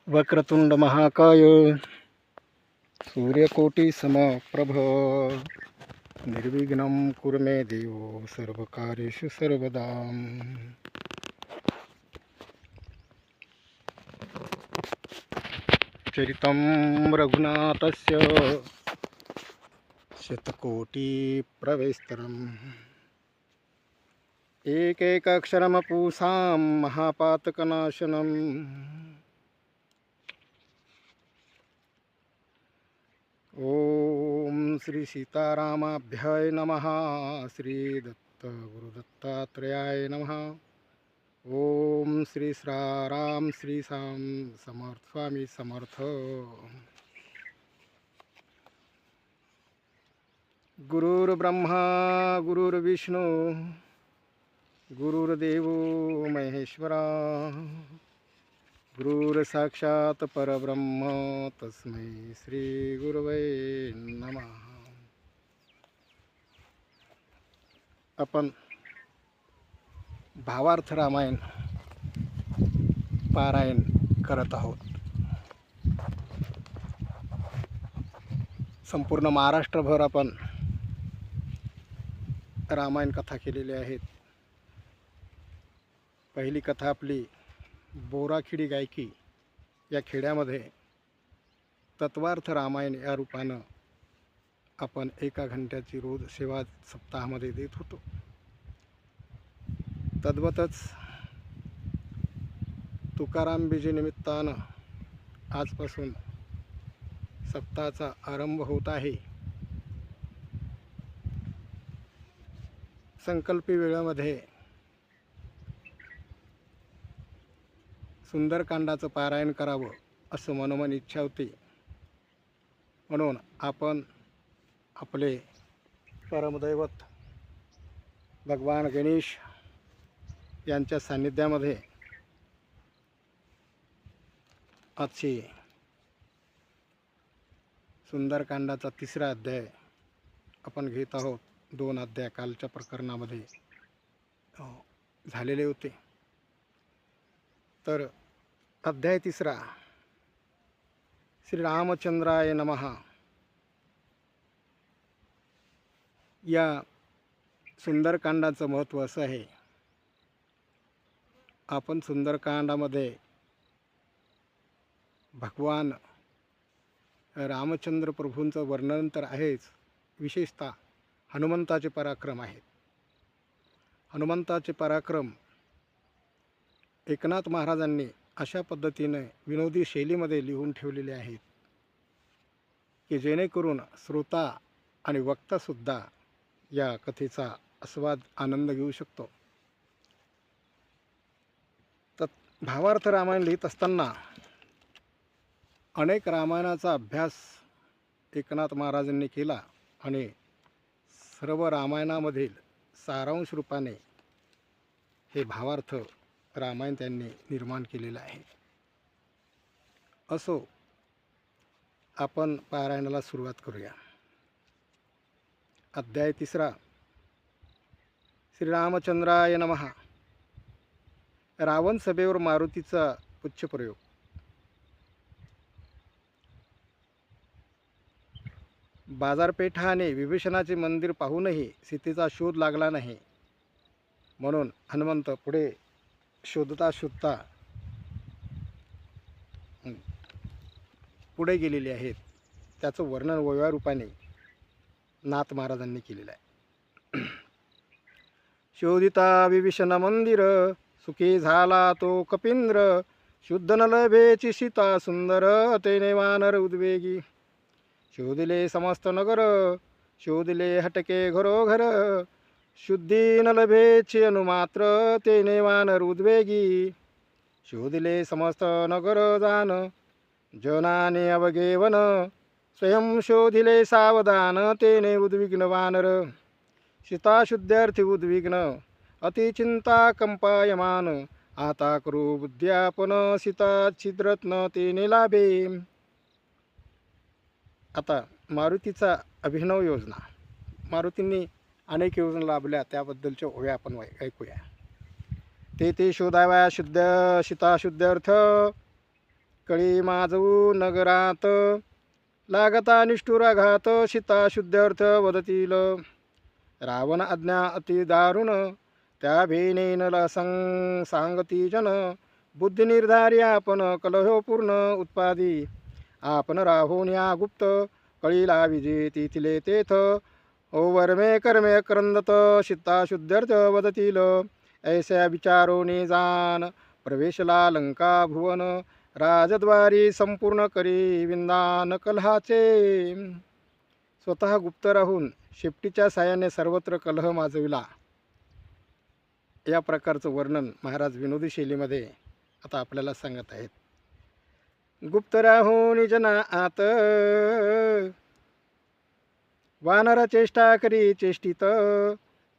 वक्रतुंड महाकाय सूर्यकोटी समप्रभ निर्विघ्नं कुरु मे देव सर्वकार्येषु सर्वदा। चरितं रघुनाथस्य शतकोटि प्रवेस्तरम् एकैकाक्षरमपूसां महापातकनाशनम् ओम श्री सीतारामाभ्याय नमः। श्री दत्त गुरुदत्तात्रेयाय नमः। ओम श्री राम श्री साम समर्थ स्वामी समर्थ। गुरुर्ब्रह्मा गुरुर्विष्णू गुरुर्देवो महेश्वरा गुरुर साक्षात परब्रह्म तस्मै श्री गुरुवे नमः। आपण भावार्थ रामायण पारायण करत आहोत। संपूर्ण महाराष्ट्रभर आपण रामायण कथा केलेल्या आहेत। पहिली कथा आपली बोराखिडी गायकी या खेड्यामध्ये तत्वार्थ रामायण या रूपानं आपण 1 घंट्याची रोज सेवा सप्ताहामध्ये देत होतो। तद्वतच तुकाराम बीजे निमित्तानं आजपासून सप्ताहाचा आरंभ होत आहे। संकल्पी वेळेमध्ये सुंदरकांडाचं पारायण करावं असं मनोमन इच्छा होती, म्हणून आपण आपले परमदैवत भगवान गणेश यांच्या सान्निध्यामध्ये आजची सुंदरकांडाचा 3रा अध्याय आपण घेत आहोत। 2 अध्याय कालच्या प्रकरणामध्ये झालेले होते। तर अध्याय 3 श्री रामचंद्राय नमः या सुंदरकांडाचं महत्त्व असं आहे। आपण सुंदरकांडामध्ये भगवान रामचंद्र प्रभूंचं वर्णन तर आहेच, विशेषतः हनुमंताचे पराक्रम आहेत। हनुमंताचे पराक्रम एकनाथ महाराजांनी अशा पद्धतीने विनोदी शैलीमध्ये लिहून ठेवलेले आहेत की जेणेकरून श्रोता आणि वक्तासुद्धा या कथेचा आस्वाद आनंद घेऊ शकतो। तर भावार्थ रामायण लिहित असताना अनेक रामायणाचा अभ्यास एकनाथ महाराजांनी केला आणि सर्व रामायणामधील सारांश रूपाने हे भावार्थ रामायण त्यांनी निर्माण केलेलं आहे। असो, आपण पारायणाला सुरुवात करूया। अध्याय 3 श्री रामचंद्राय नमः। रावण सभेवर मारुतीचा पुच्छप्रयोग। बाजारपेठा आणि विभीषणाचे मंदिर पाहूनही सीतेचा शोध लागला नाही, म्हणून हनुमंत पुढे शोधता शोधता पुढे गेलेले आहेत। त्याचं वर्णन ओव्या रूपाने नाथ महाराजांनी केलेलं आहे। शोधिता विभीषण मंदिर सुखी झाला तो कपिंद्र शुद्ध न लभेची सीता सुंदर तेने वानर उद्वेगी शोधिले समस्त नगर शोधिले हटके घरोघर शुद्धी न लभेची अनुमात्र तेने वानर उद्वेगी शोधिले समस्त नगर जान जनाने अवघेवन स्वयं शोधिले सावधान तेने उद्विग्न वानर सीता शुद्ध्यर्थी उद्विग्न अतिचिंता कंपायमान आता करू बुद्ध्यापन सीता छिद्रत्न तेने लाभे। आता मारुतीचा अभिनव योजना, मारुतींनी अनेक योजना लाभल्या त्याबद्दलच्या ओव्या आपण ऐकूया। ते शोधाव्या शुद्ध सीता शुद्ध्यर्थ कळी माजवू नगरात लागता निष्ठुराघात सीता शुद्धार्थ वदतील रावण आज्ञा अति दारुण त्या भेनेन सांगती जन बुद्धी निर्धारी आपण कलहो पूर्ण उत्पादी आपण राहून या गुप्त कळीला विजेती तिले तेथ ओ वर्मे कर्मे करंदत सीता शुद्धार्थ वदतील ऐसा विचारोनी जान प्रवेशला लंका भुवन राजद्वारी संपूर्ण करी विंदान कलहाचे स्वतः गुप्त राहून शेपटीच्या साहाय्याने सर्वत्र कलह माजविला. या प्रकारचं वर्णन महाराज विनोदी शैलीमध्ये आता आपल्याला सांगत आहेत. गुप्त राहून जना आत वानर चेष्टा करी चेष्टित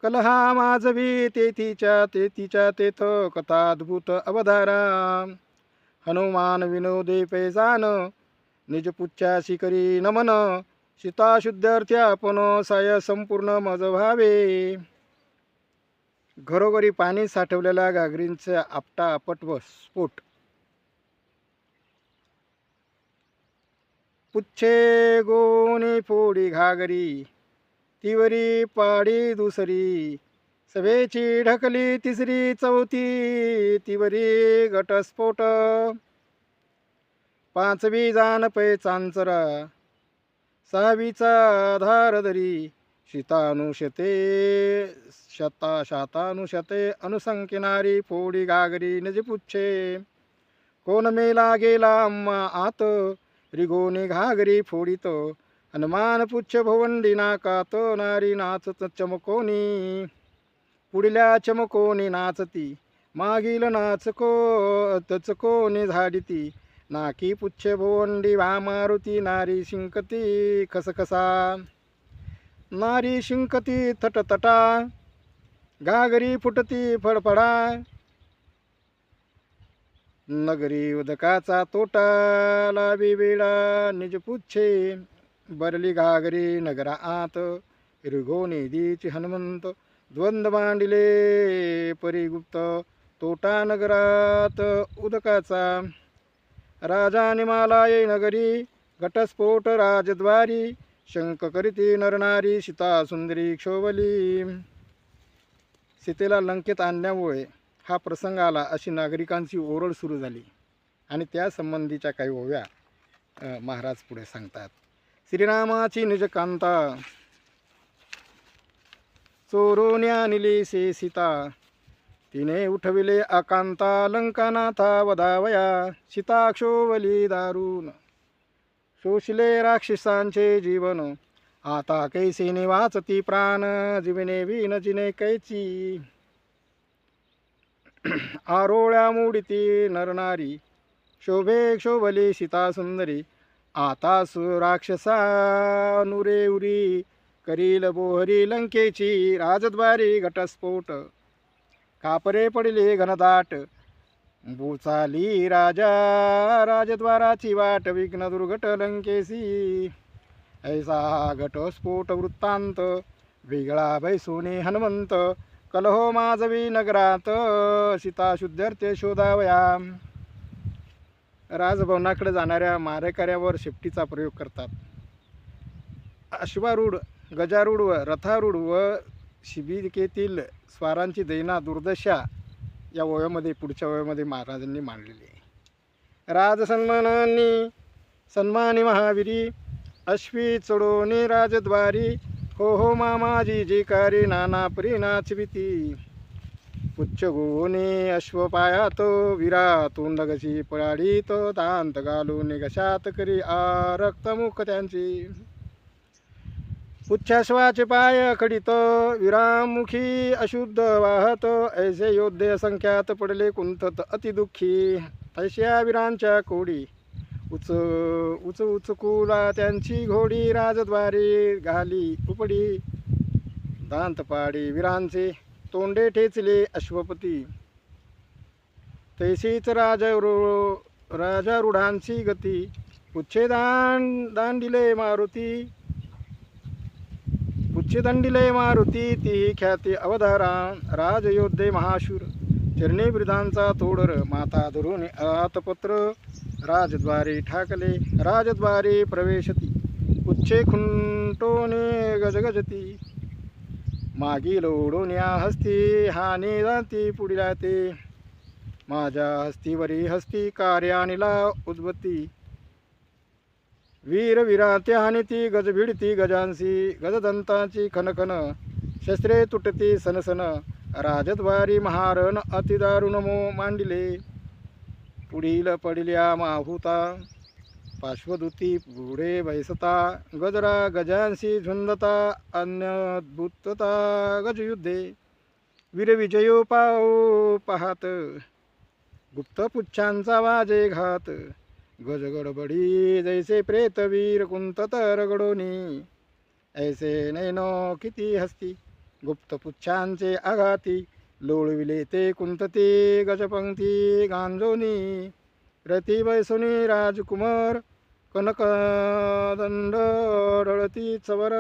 कलहा माजवी तेथीच्या तेथ कथा अद्भुत अवधारा हनुमान विनोदे पैजान निज पुच्छासी करी नमन सीता शुद्धार्थी आपण साय संपूर्ण मज व्हावे. घरोघरी पाणी साठवलेल्या घागरींचा आपटा आपट व स्फोट पुच्छे गोनी फोडी घागरी तिवरी पाडी दुसरी सभेची ढकली तिसरी चौथी तिवरी घटस्फोट पाचवी जान पै चांचरा सहावीचा धार धरी शीतानुशते शातानुशते अनुसंकिनारी फोडी घागरी नजी पुच्छे कोण मेला गेला अम्मा आत रिगोनी घागरी फोडीत हनुमान पुच्छ भवंडी नाकात नारी नाचत चमकोनी पुढल्या चमकोनी नाचती मागील तचकोनी झाडिती नाकी पुच्छ भोवंडी मारुती नारी शिंकती खसखसा नारी शिंकती तटतटा घागरी फुटती फडफडा नगरी उदकाचा तोटा लावी वेळा निज पुच्छे बरली घागरी नगरा आत रिगोनी दीची हनुमंत द्वंद्व मांडिले परिगुप्त तोटा नगरात उदकाचा राजा निमालाये नगरी घटस्फोट राजद्वारी शंक करीती नरनारी सीता सुंदरी क्षोभली. सीतेला लंकेत आणल्यामुळे हा प्रसंग आला अशी नागरिकांची ओरड सुरू झाली आणि त्या संबंधीच्या काही ओव्या महाराज पुढे सांगतात. श्रीरामाची निजकांता चोरोन्या निली से सीता तिने उठविले आकांता लंकानाथा वधावया सीता क्षोभली दारुण शोषले राक्षसांचे जीवन आता कैसे वाचती प्राण जीवने विन जिने कैची आरोळ्या मोडिती नरनारी शोभे क्षोभली सीता सुंदरी आता राक्षसा नुरे उरी करील बोहरी लंकेची राजद्वारी घटस्फोट कापरे पडले घनदाट बुचाली राजद्वाराची वाट विघ्न दुर्घट लंकेसी ऐसा घटस्फोट वृत्तांत वेगळा बैसोनी हनुमंत कलहो माजवी नगरात सीता शुद्धार्थे शोधावया. राजभवनाकडे जाणाऱ्या मारेकऱ्यावर शेपटीचा प्रयोग करतात. अश्वारूढ गजारूढ व रथारूढ व शिबिकेतील स्वारांची दैना दुर्दशा या ओव्यामध्ये पुढच्या ओव्यामध्ये महाराजांनी मांडलेली आहे. सन्मानी महावीरी अश्वी चढोनी राजद्वारी हो हो मामाजी जिकारी नाना परी नाचविती पुच्छ गोने अश्वपायात विरातून लगशी पळाडीत दांत घालून घशात करी रक्तमुख त्यांची पुच्छाश्वाचे पाय खडित विरामुखी अशुद्ध वाहत ऐसे योद्धे संख्यात पडले कुंतत अतिदुःखी तैश्या वीरांच्या कोडी उचकुला त्यांची घोडी राजद्वारी घाली उपडी दांत पाडी वीरांचे तोंडे ठेचले अश्वपती तैसीच राजारूढांची गती पुच्छे दांडिले मारुती ती ख्याती अवधारा राजयोद्धे महाशूर चरणी ब्रिधांचा तोडर माथा धरून आतपत्र राजद्वारे ठाकले राजद्वारे प्रवेशती उच्चे खुंटोने गजगजती मागील ओढोन्या हस्ती हानी जाती पुढीला ते माझ्या हस्तीवरी हस्ती कार्यानिला उद्भती वीर विरात्या आणि ती गज भिडती गजांसी गजदंताची खनखन शस्त्रे तुटती सनसन राजद्वारी महारण अतिदारुण मांडिले पुढील पडल्या माहुता पार्श्वदूती पुढे बैसता गजरा गजांशी झुंदता अन्यद्भुतता गजयुद्धे वीरविजयो पाओ पाहात गुप्तपुच्छांचा वाजे घात गजगडबडी जैसे प्रेतवीर कुंतत रगडोनी ऐसे नैनो किती हस्ती गुप्तपुच्छांचे आघाती लोळविले ते कुंतती गजपंक्ती गांजोनी रती बैसोनी राजकुमार कनकदंड रळती चवर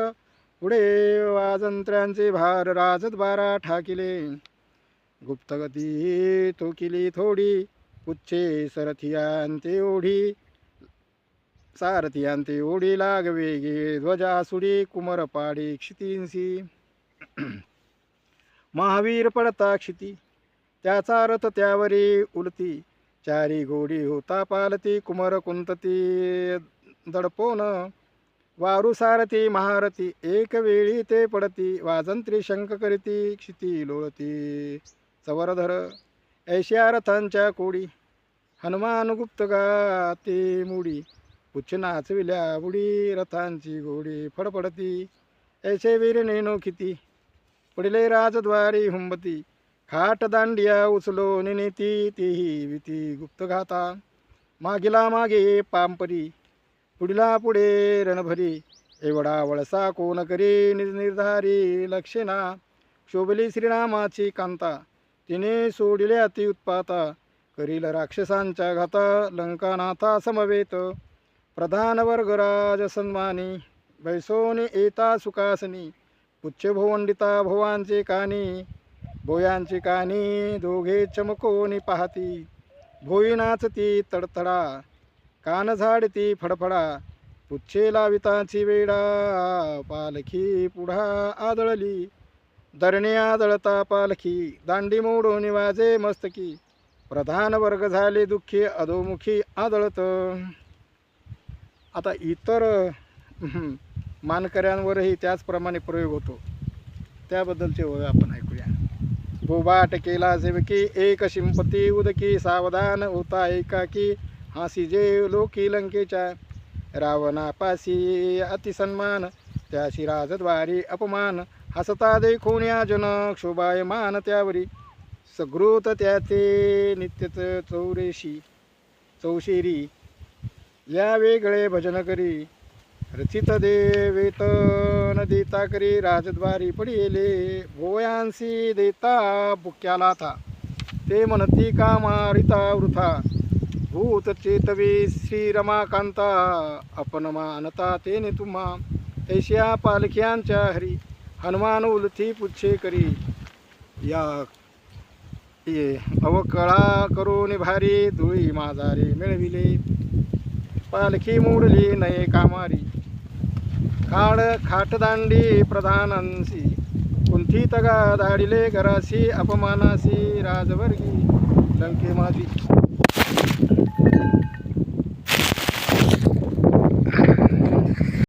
पुढे वाजंत्र्यांचे भार राजद्वारा ठाकिले गुप्तगती थोकिली थोडी पुच्छे सारथियांते ओढी लागवेगे ध्वजासुडी कुमर पाडी क्षितींसी महावीर पडता क्षिती त्याचा रथ त्यावरी उलती चारी घोडी होता पालती कुमर कुंतती दडपोन वारू सारथी महारथी एक वेळी ते पडती वाजंत्री शंख करीती क्षिती लोळती चवरधर ऐश्या रथांच्या कोडी हनुमान गुप्त गाते मुडी पुच्छ नाचविल्या उडी रथांची घोडी फडफडती ऐसे वीर नेनो किती पडले राजद्वारी हुंबती खाट दांडिया उचलो निनेती तीही विती गुप्तघाता मागिला मागे पांपरी पुढला पुढे रणभरी एवढा वळसा कोण करी निर्धारी लक्षणा शोभली श्रीरामाची कांता तिने सोडिल्या ती उत्पाता करील राक्षसांच्या घाता लंकानाथा समवेत प्रधान वर्ग राज सन्मानी बैसोनी येता सुखासनी पुच्छ भोवंडिता भोवांचे कानी भोयांची कानी दोघे चमकोनी पाहती भोई नाचती तडतडा कान झाडती फडफडा पुच्छे लाविताची वेडा पालखी पुढा आदळली दरणी आदळता पालखी दांडी मोडून वाजे मस्तकी प्रधान वर्ग झाले दुःखी अधोमुखी आदळत. आता इतर मानकऱ्यांवरही त्याचप्रमाणे प्रयोग होतो, त्याबद्दलचे ओळ आपण ऐकूया. भूबाट केला सेवकी एक शिंपती उदकी सावधान होता एकाकी हासी जे लोकी लंकेच्या रावणापासी अतिसन्मान त्याशी राजद्वारी अपमान हसता देखून या जन क्षोभायमान त्यावरी सगृत त्याचे नित्यच चौशेरी या वेगळे भजन करी रचित वेतन देता करी राजद्वारी पडिले भोयांसी देता बुक्याला था ते म्हणती का मारिता वृथा भूत चेतवी श्री रमाकांता अपन मानता तेने तुम्हा ऐशिया पालख्यांच्या हरी हनुमान उलथी पुच्छे करी या अवकळा करून भारी धुळी माझारे मिळविले पालखी मोडली नये कामारी खाटदांडी प्रधानांसी कुंठी तगा दाडिले घरासी अपमानासी राजवर्गी लंके माझी